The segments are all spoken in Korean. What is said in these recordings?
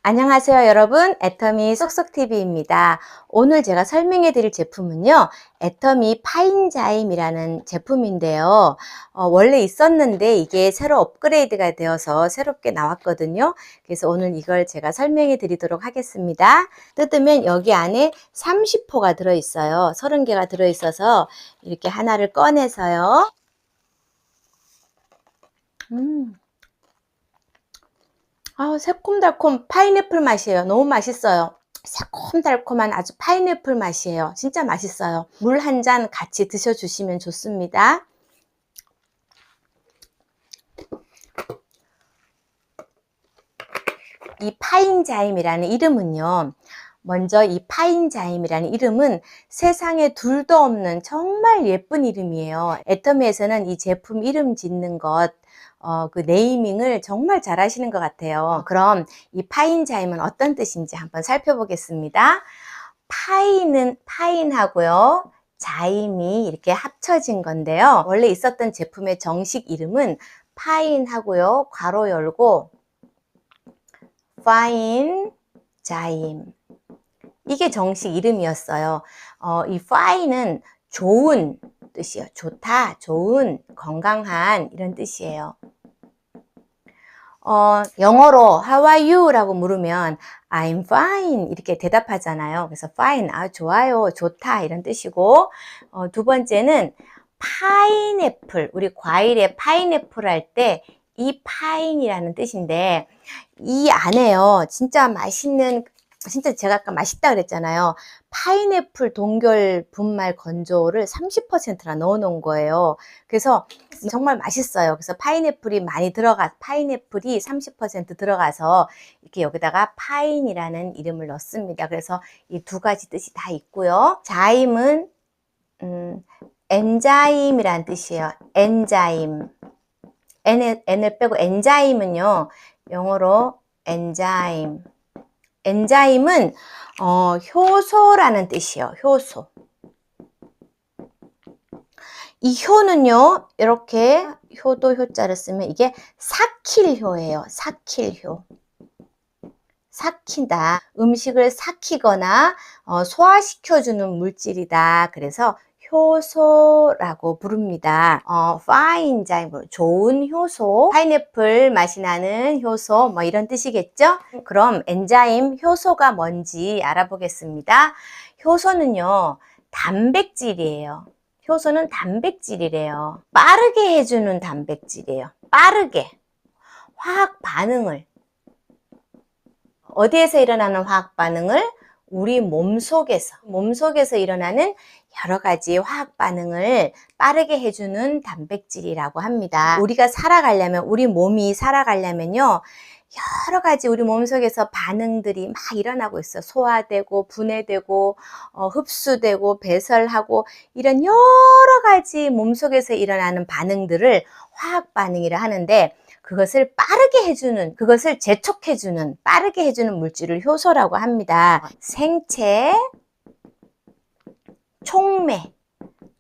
안녕하세요 여러분, 애터미 쏙쏙TV입니다. 오늘 제가 설명해 드릴 제품은요, 애터미 파인자임이라는 제품인데요. 원래 있었는데 이게 새로 업그레이드가 되어서 새롭게 나왔거든요. 그래서 오늘 이걸 제가 설명해 드리도록 하겠습니다. 뜯으면 여기 안에 30호가 들어있어요. 30개가 들어있어서 이렇게 하나를 꺼내서요. 새콤달콤 파인애플 맛이에요. 너무 맛있어요. 새콤달콤한 아주 파인애플 맛이에요. 진짜 맛있어요. 물 한 잔 같이 드셔주시면 좋습니다. 이 파인자임이라는 이름은요, 먼저 이 파인자임이라는 이름은 세상에 둘도 없는 정말 예쁜 이름이에요. 애터미에서는 이 제품 이름 짓는 것, 그 네이밍을 정말 잘 하시는 것 같아요. 그럼 이 파인자임은 어떤 뜻인지 한번 살펴보겠습니다. 파인은 파인하고요, 자임이 이렇게 합쳐진 건데요. 원래 있었던 제품의 정식 이름은 파인하고요, 괄호 열고 파인 자임, 이게 정식 이름이었어요. 이 fine은 좋은 뜻이에요. 좋다, 좋은, 건강한 이런 뜻이에요. 영어로 How are you? 라고 물으면 I'm fine 이렇게 대답하잖아요. 그래서 fine, 좋아요, 좋다 이런 뜻이고, 두 번째는 파인애플, 우리 과일에 파인애플 할 때 이 파인이라는 뜻인데, 이 안에요 진짜 맛있는, 진짜 제가 아까 맛있다 그랬잖아요. 파인애플 동결 분말 건조를 30%나 넣어 놓은 거예요. 그래서 정말 맛있어요. 그래서 파인애플이 30% 들어가서 이렇게 여기다가 파인이라는 이름을 넣습니다. 그래서 이 두 가지 뜻이 다 있고요. 자임은 엔자임이라는 뜻이에요. 엔자임. N을 빼고 엔자임은요, 영어로 엔자임. 엔자임은 효소라는 뜻이에요. 효소. 이 효는요, 이렇게 효도 효자를 쓰면 이게 삭힐효예요. 삭힐효. 삭힌다. 음식을 삭히거나 소화시켜주는 물질이다. 그래서 효소라고 부릅니다. 파인자임, 좋은 효소, 파인애플 맛이 나는 효소, 뭐 이런 뜻이겠죠? 그럼 엔자임 효소가 뭔지 알아보겠습니다. 효소는요, 단백질이에요. 효소는 단백질이래요. 빠르게 해주는 단백질이에요. 빠르게. 화학 반응을. 어디에서 일어나는 화학 반응을? 우리 몸속에서 일어나는 여러 가지 화학 반응을 빠르게 해주는 단백질이라고 합니다. 우리가 살아가려면, 우리 몸이 살아가려면요, 여러 가지 우리 몸속에서 반응들이 막 일어나고 있어요. 소화되고, 분해되고, 흡수되고, 배설하고, 이런 여러 가지 몸속에서 일어나는 반응들을 화학 반응이라 하는데, 그것을 빠르게 해주는, 그것을 재촉해주는, 빠르게 해주는 물질을 효소라고 합니다. 생체, 촉매,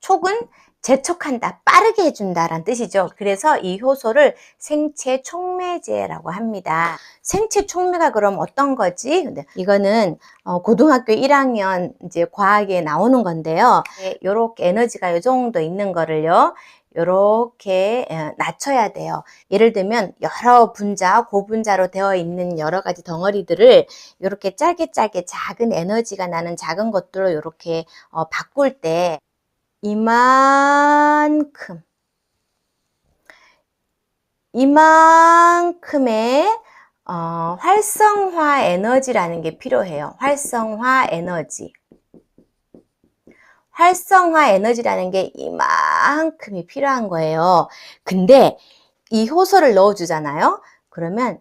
촉은 재촉한다, 빠르게 해준다라는 뜻이죠. 그래서 이 효소를 생체 촉매제라고 합니다. 생체 촉매가 그럼 어떤 거지? 근데 이거는 고등학교 1학년 이제 과학에 나오는 건데요. 요렇게 에너지가 요 정도 있는 거를요, 요렇게 낮춰야 돼요. 예를 들면 여러 분자, 고분자로 되어 있는 여러 가지 덩어리들을 이렇게 짧게 작은 에너지가 나는 작은 것들로 이렇게 바꿀 때 이만큼의 활성화 에너지라는 게 필요해요. 활성화 에너지라는 게 이만큼이 필요한 거예요. 근데 이 효소를 넣어주잖아요. 그러면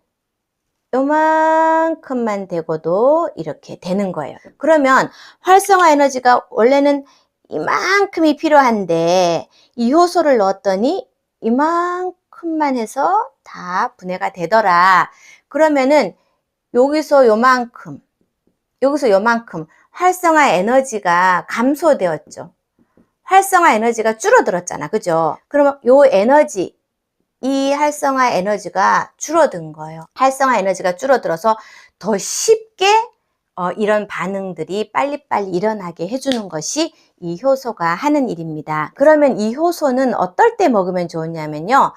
요만큼만 되고도 이렇게 되는 거예요. 그러면 활성화 에너지가 원래는 이만큼이 필요한데 이 효소를 넣었더니 이만큼만 해서 다 분해가 되더라. 그러면은 여기서 요만큼 활성화 에너지가 감소되었죠. 활성화 에너지가 줄어들었잖아. 그죠? 그러면 요 에너지, 이 활성화 에너지가 줄어든 거예요. 활성화 에너지가 줄어들어서 더 쉽게 이런 반응들이 빨리빨리 일어나게 해주는 것이 이 효소가 하는 일입니다. 그러면 이 효소는 어떨 때 먹으면 좋냐면요.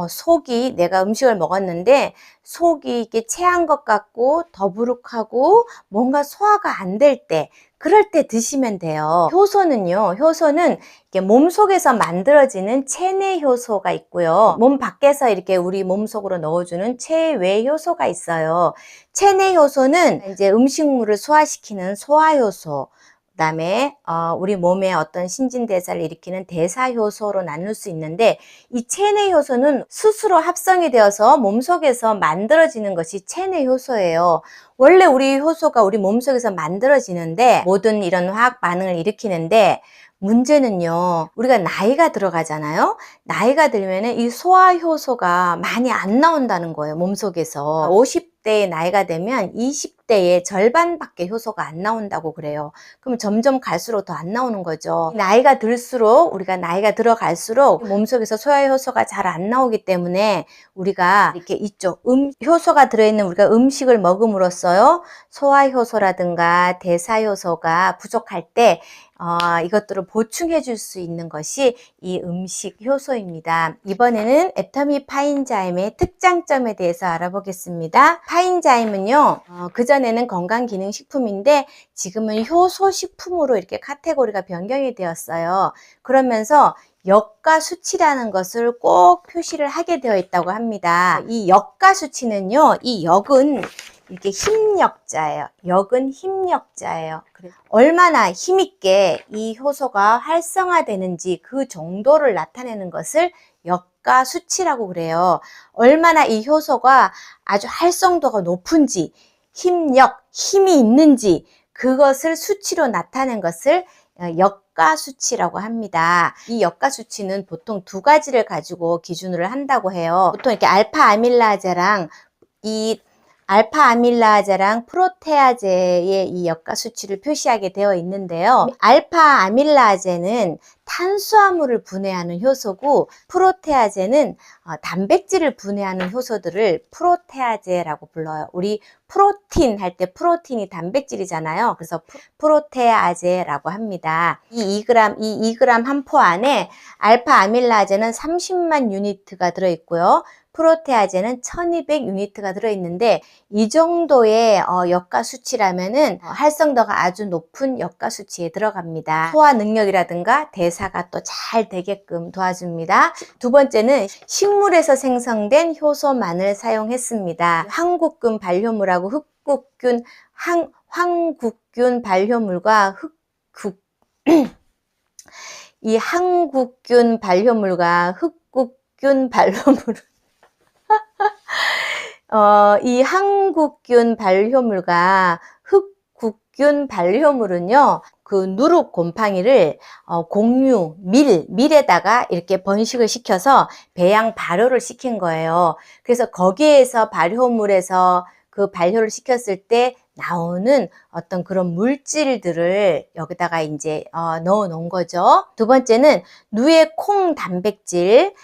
속이 내가 음식을 먹었는데 속이 이렇게 체한 것 같고 더부룩하고 뭔가 소화가 안 될 때, 그럴 때 드시면 돼요. 효소는요, 효소는 이렇게 몸속에서 만들어지는 체내 효소가 있고요. 몸 밖에서 이렇게 우리 몸속으로 넣어주는 체외 효소가 있어요. 체내 효소는 이제 음식물을 소화시키는 소화 효소, 그다음에 우리 몸의 어떤 신진대사를 일으키는 대사 효소로 나눌 수 있는데, 이 체내 효소는 스스로 합성이 되어서 몸속에서 만들어지는 것이 체내 효소예요. 원래 우리 효소가 우리 몸속에서 만들어지는데, 모든 이런 화학 반응을 일으키는데, 문제는요, 우리가 나이가 들어가잖아요. 나이가 들면 이 소화 효소가 많이 안 나온다는 거예요, 몸속에서. 50대의 나이가 되면 20대의 절반밖에 효소가 안 나온다고 그래요. 그럼 점점 갈수록 더 안 나오는 거죠. 나이가 들수록, 우리가 나이가 들어갈수록 몸속에서 소화 효소가 잘 안 나오기 때문에 우리가 이렇게 이쪽 효소가 들어있는 우리가 음식을 먹음으로써요, 소화 효소라든가 대사 효소가 부족할 때 이것들을 보충해 줄 수 있는 것이 이 음식 효소입니다. 이번에는 애터미 파인자임의 특장점에 대해서 알아보겠습니다. 파인자임은요, 그전에는 건강기능식품인데 지금은 효소식품으로 이렇게 카테고리가 변경이 되었어요. 그러면서 역가 수치라는 것을 꼭 표시를 하게 되어 있다고 합니다. 이 역가 수치는요, 이 역은 이렇게 힘력자예요. 역은 힘력자예요. 얼마나 힘있게 이 효소가 활성화되는지 그 정도를 나타내는 것을 역가 수치라고 그래요. 얼마나 이 효소가 아주 활성도가 높은지, 힘력, 힘이 있는지 그것을 수치로 나타낸 것을 역가 수치라고 합니다. 이 역가 수치는 보통 두 가지를 가지고 기준으로 한다고 해요. 보통 이렇게 알파 아밀라제랑 프로테아제의 이 역가 수치를 표시하게 되어 있는데요. 알파 아밀라제는 탄수화물을 분해하는 효소고, 프로테아제는 단백질을 분해하는 효소들을 프로테아제라고 불러요. 우리 프로틴 할 때 프로틴이 단백질이잖아요. 그래서 프로테아제라고 합니다. 이 2g 한 포 안에 알파 아밀라제는 30만 유니트가 들어있고요. 프로테아제는 1200 유니트가 들어있는데, 이 정도의 역가 수치라면은 활성도가 아주 높은 역가 수치에 들어갑니다. 소화 능력이라든가 대사가 또 잘 되게끔 도와줍니다. 두 번째는 식물에서 생성된 효소만을 사용했습니다. 황국균 발효물하고 황국균 발효물과 이 황국균 발효물과 흑국균 발효물을 이 황국균 발효물과 흑국균 발효물은요, 그 누룩 곰팡이를 밀에다가 이렇게 번식을 시켜서 배양 발효를 시킨 거예요. 그래서 거기에서 발효물에서 그 발효를 시켰을 때 나오는 어떤 그런 물질들을 여기다가 이제 넣어 놓은 거죠. 두 번째는 누에 콩 단백질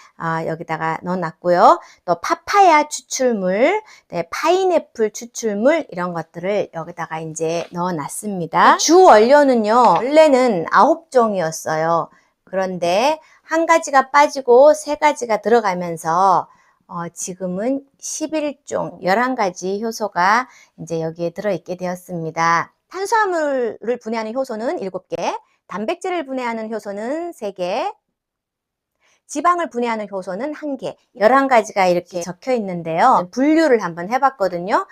여기다가 넣어 놨고요. 또 파파야 추출물, 네, 파인애플 추출물 이런 것들을 여기다가 이제 넣어 놨습니다. 주 원료는요, 원래는 9종이었어요. 그런데 한 가지가 빠지고 3가지가 들어가면서 지금은 11종, 11가지 효소가 이제 여기에 들어있게 되었습니다. 탄수화물을 분해하는 효소는 7개, 단백질을 분해하는 효소는 3개, 지방을 분해하는 효소는 1개, 11가지가 이렇게 적혀 있는데요. 분류를 한번 해봤거든요.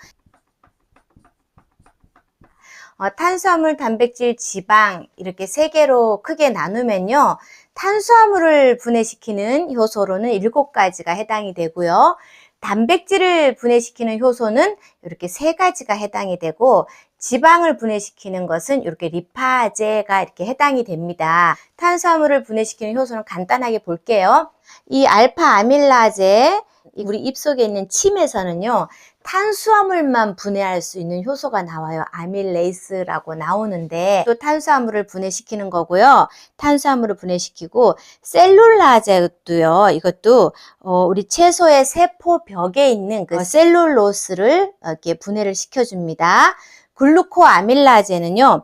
탄수화물, 단백질, 지방 이렇게 3개로 크게 나누면요, 탄수화물을 분해시키는 효소로는 7가지가 해당이 되고요, 단백질을 분해시키는 효소는 이렇게 3가지가 해당이 되고, 지방을 분해시키는 것은 이렇게 리파제가 이렇게 해당이 됩니다. 탄수화물을 분해시키는 효소는 간단하게 볼게요. 이 알파 아밀라제, 우리 입속에 있는 침에서는요, 탄수화물만 분해할 수 있는 효소가 나와요. 아밀레이스라고 나오는데 또 탄수화물을 분해시키는 거고요. 탄수화물을 분해시키고 셀룰라제도요. 이것도 우리 채소의 세포벽에 있는 그 셀룰로스를 이렇게 분해를 시켜줍니다. 글루코아밀라제는요.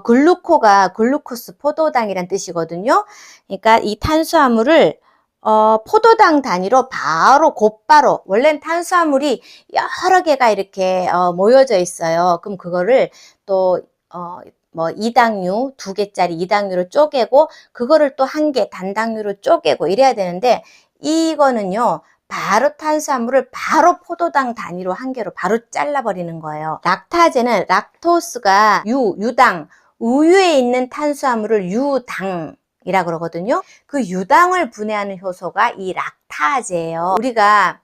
글루코가 글루코스 포도당이란 뜻이거든요. 그러니까 이 탄수화물을 포도당 단위로 곧바로 원래는 탄수화물이 여러 개가 이렇게 모여져 있어요. 그럼 그거를 또 뭐 2당류, 2개짜리 2당류로 쪼개고 그거를 또 1개 단당류로 쪼개고 이래야 되는데 이거는요. 바로 탄수화물을 바로 포도당 단위로 1개로 바로 잘라버리는 거예요. 락타제는 락토스가 유당, 우유에 있는 탄수화물을 유당이라 그러거든요. 그 유당을 분해하는 효소가 이 락타제예요. 우리가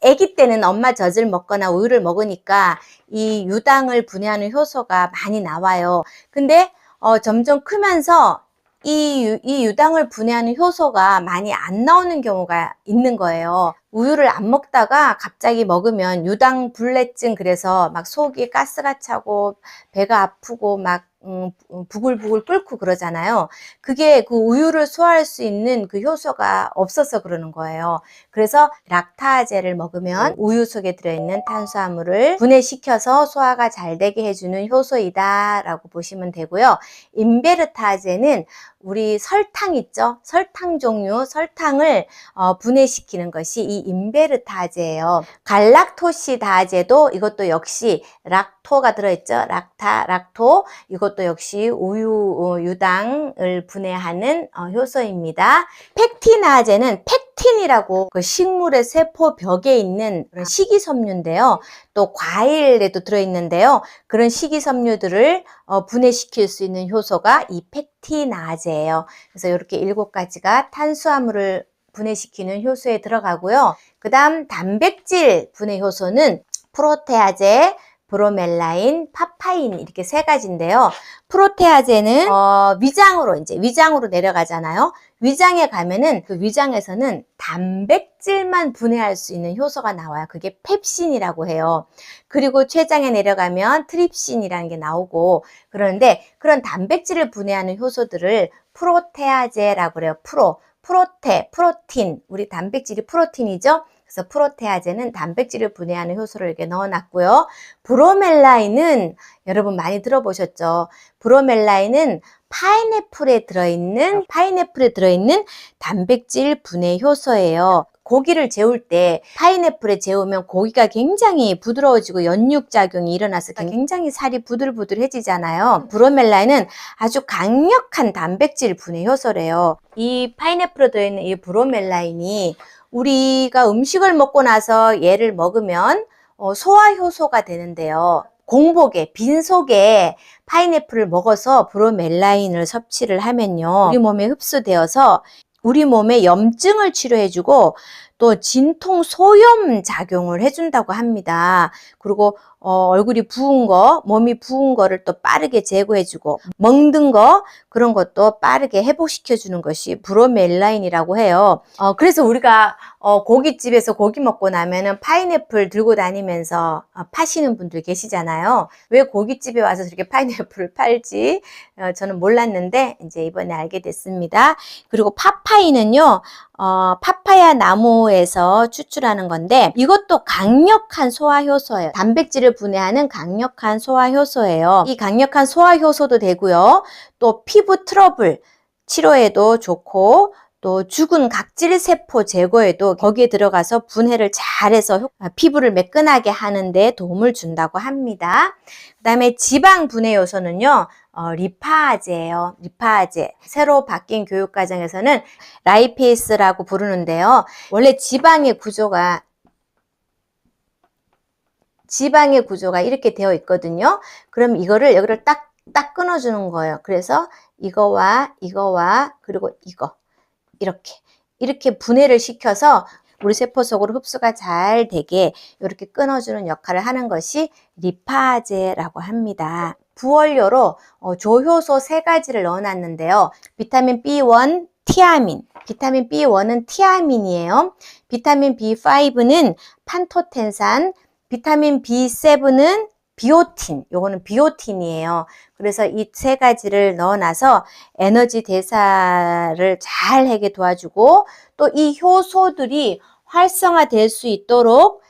아기 때는 엄마 젖을 먹거나 우유를 먹으니까 이 유당을 분해하는 효소가 많이 나와요. 근데 점점 크면서 이 유당을 분해하는 효소가 많이 안 나오는 경우가 있는 거예요. 우유를 안 먹다가 갑자기 먹으면 유당 불내증, 그래서 막 속이 가스가 차고 배가 아프고 막 부글부글 끓고 그러잖아요. 그게 그 우유를 소화할 수 있는 그 효소가 없어서 그러는 거예요. 그래서 락타제를 먹으면 우유 속에 들어있는 탄수화물을 분해시켜서 소화가 잘 되게 해주는 효소이다 라고 보시면 되고요. 인베르타제는 우리 설탕 있죠? 설탕 종류, 설탕을 분해시키는 것이 이 인베르타제예요. 갈락토시다제도 이것도 역시 락토가 들어있죠? 락토. 이것도 역시 유당을 분해하는 효소입니다. 펙티나제는 펙틴이라고 그 식물의 세포벽에 있는 그런 식이섬유인데요. 또 과일에도 들어있는데요. 그런 식이섬유들을 분해시킬 수 있는 효소가 이 펙티나제예요. 그래서 이렇게 7가지가 탄수화물을 분해시키는 효소에 들어가고요. 그 다음 단백질 분해 효소는 프로테아제, 브로멜라인, 파파인 이렇게 3가지인데요. 프로테아제는 위장으로 내려가잖아요. 위장에 가면은 그 위장에서는 단백질만 분해할 수 있는 효소가 나와요. 그게 펩신이라고 해요. 그리고 췌장에 내려가면 트립신이라는 게 나오고 그러는데 그런 단백질을 분해하는 효소들을 프로테아제라고 그래요. 프로틴. 우리 단백질이 프로틴이죠. 그래서 프로테아제는 단백질을 분해하는 효소를 이렇게 넣어놨고요. 브로멜라인은 여러분 많이 들어보셨죠? 브로멜라인은 파인애플에 들어있는 단백질 분해 효소예요. 고기를 재울 때 파인애플에 재우면 고기가 굉장히 부드러워지고 연육작용이 일어나서 굉장히 살이 부들부들해지잖아요. 브로멜라인은 아주 강력한 단백질 분해 효소래요. 이 파인애플에 들어있는 이 브로멜라인이 우리가 음식을 먹고 나서 얘를 먹으면 소화효소가 되는데요. 빈속에 파인애플을 먹어서 브로멜라인을 섭취를 하면요. 우리 몸에 흡수되어서 우리 몸의 염증을 치료해주고 또 진통 소염 작용을 해준다고 합니다. 그리고 얼굴이 부은 거, 몸이 부은 거를 또 빠르게 제거해주고 멍든 거 그런 것도 빠르게 회복시켜주는 것이 브로멜라인이라고 해요. 그래서 우리가 고깃집에서 고기 먹고 나면은 파인애플 들고 다니면서 파시는 분들 계시잖아요. 왜 고깃집에 와서 이렇게 파인애플을 팔지? 저는 몰랐는데 이제 이번에 알게 됐습니다. 그리고 파파이는요. 파파야 나무에서 추출하는 건데 이것도 강력한 소화효소예요. 단백질을 분해하는 강력한 소화효소예요. 이 강력한 소화효소도 되고요. 또 피부 트러블 치료에도 좋고 또 죽은 각질세포 제거에도 거기에 들어가서 분해를 잘해서 피부를 매끈하게 하는 데 도움을 준다고 합니다. 그 다음에 지방 분해 요소는요. 리파아제예요. 리파아제. 새로 바뀐 교육과정에서는 라이페이스라고 부르는데요. 원래 지방의 구조가 이렇게 되어 있거든요. 그럼 이거를 여기를 딱 끊어주는 거예요. 그래서 이거와 그리고 이거 이렇게 분해를 시켜서 우리 세포 속으로 흡수가 잘 되게 이렇게 끊어주는 역할을 하는 것이 리파아제라고 합니다. 부원료로 조효소 3가지를 넣어놨는데요. 비타민 B1, 티아민. 비타민 B1은 티아민이에요. 비타민 B5는 판토텐산, 비타민 B7은 비오틴, 요거는 비오틴이에요. 그래서 이 세 가지를 넣어놔서 에너지 대사를 잘 하게 도와주고 또 이 효소들이 활성화될 수 있도록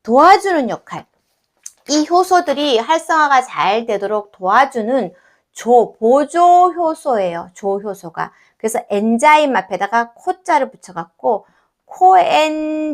도와주는 역할. 이 효소들이 활성화가 잘 되도록 도와주는 보조 효소예요. 조 효소가. 그래서 엔자임 앞에다가 코자를 붙여갖고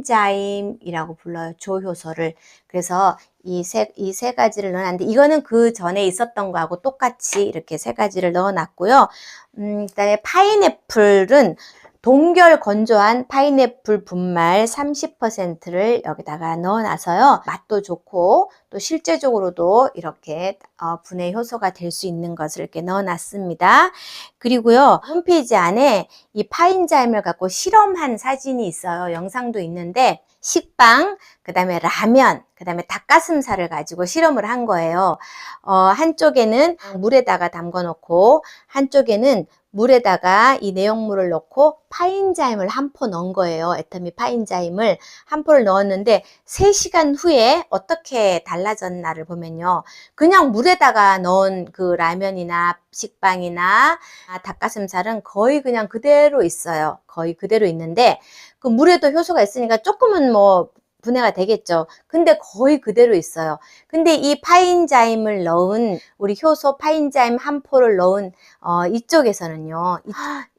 코엔자임이라고 불러요. 조 효소를. 그래서 이 세 가지를 넣어놨는데 이거는 그 전에 있었던 거하고 똑같이 이렇게 세 가지를 넣어놨고요. 그다음에 파인애플은 동결 건조한 파인애플 분말 30%를 여기다가 넣어놔서요. 맛도 좋고 또 실제적으로도 이렇게 분해 효소가 될 수 있는 것을 이렇게 넣어놨습니다. 그리고요. 홈페이지 안에 이 파인자임을 갖고 실험한 사진이 있어요. 영상도 있는데 식빵, 그 다음에 라면, 그 다음에 닭가슴살을 가지고 실험을 한 거예요. 한쪽에는 물에다가 담궈 놓고 한쪽에는 물에다가 이 내용물을 넣고 파인자임을 한 포 넣은 거예요. 애터미 파인자임을 한 포를 넣었는데 3시간 후에 어떻게 달라졌나를 보면요. 그냥 물에다가 넣은 그 라면이나 식빵이나 닭가슴살은 거의 그냥 그대로 있어요. 거의 그대로 있는데 그 물에도 효소가 있으니까 조금은 뭐 분해가 되겠죠. 근데 거의 그대로 있어요. 근데 이 파인자임을 넣은 우리 효소 파인자임 한 포를 넣은 이쪽에서는요.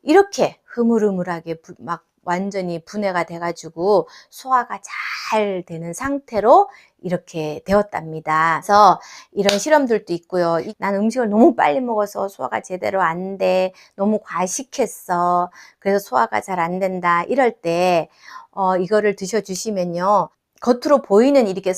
이렇게 흐물흐물하게 막 완전히 분해가 돼가지고 소화가 잘 되는 상태로 이렇게 되었답니다. 그래서 이런 실험들도 있고요. 난 음식을 너무 빨리 먹어서 소화가 제대로 안 돼. 너무 과식했어. 그래서 소화가 잘 안 된다. 이럴 때 이거를 드셔주시면요. 겉으로 보이는 이렇게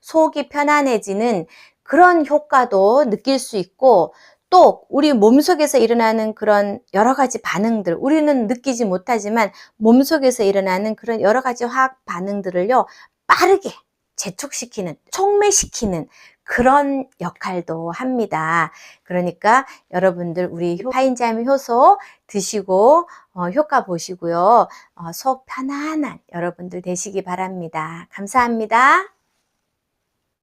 속이 편안해지는 그런 효과도 느낄 수 있고 또 우리 몸속에서 일어나는 그런 여러 가지 반응들, 우리는 느끼지 못하지만 몸속에서 일어나는 그런 여러 가지 화학 반응들을요, 빠르게 재촉시키는, 촉매시키는 그런 역할도 합니다. 그러니까 여러분들 우리 파인자임 효소 드시고 효과 보시고요. 속 편안한 여러분들 되시기 바랍니다. 감사합니다.